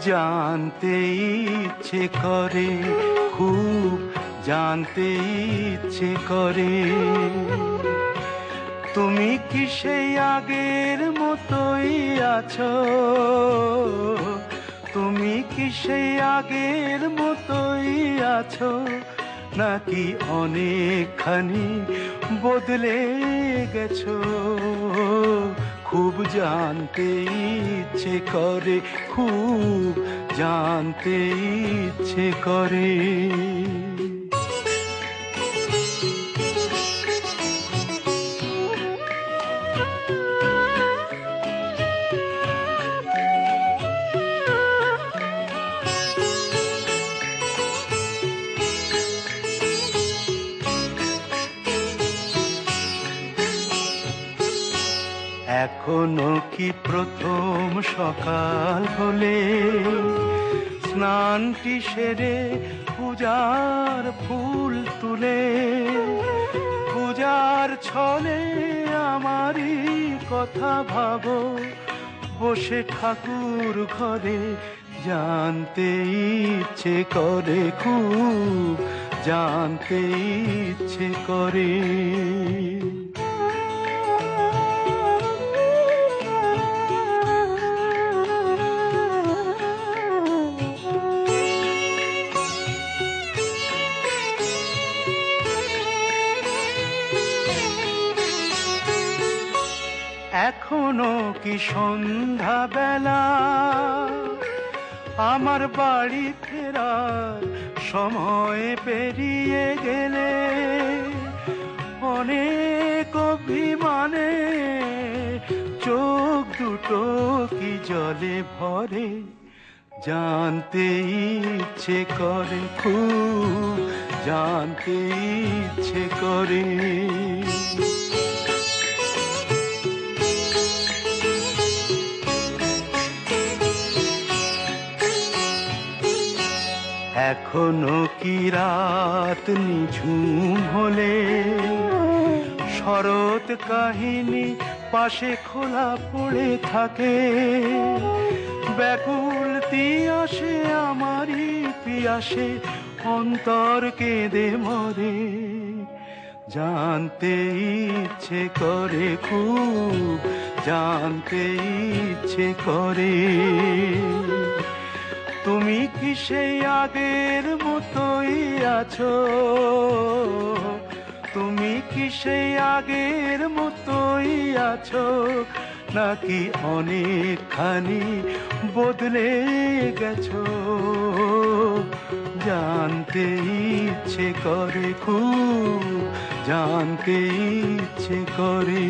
জানতে ইচ্ছে করে, খুব জানতে ইচ্ছে করে। তুমি কি সেই আগের মতোই আছো? তুমি কি সেই আগের মতোই আছো, নাকি অনেকখানি বদলে গেছো? খুব জানতে ইচ্ছে করে, খুব জানতে ইচ্ছে করে। এখনো কি প্রথম সকাল হলে স্নানটি সেরে পূজার ফুল তুলে, পূজার ছলে আমারই কথা ভাবো বসে ঠাকুর ঘরে? জানতে ইচ্ছে করে, খুব জানতে ইচ্ছে করে। এখনো কি সন্ধ্যা বেলা, আমার বাড়ি ফেরার সময় পেরিয়ে গেলে অনেক অভিমানে চোখ দুটো কি জলে ভরে? জানতে ইচ্ছে করে, খুব জানতে ইচ্ছে করে। এখনো কি রাত নিঝুম হলে শরৎ কাহিনী পাশে খোলা পড়ে থাকে? ব্যাকুল তিয়াসে আমারই পিয়াসে অন্তর কেঁদে মরে? জানতে ইচ্ছে করে, খুব জানতে ইচ্ছে করে। তুমি কি সেই আগের মতোই আছো? তুমি কি সেই আগের মতোই আছো, নাকি অনেকখানি বদলে গেছো? জানতে ইচ্ছে করে, খুব জানতে ইচ্ছে করে।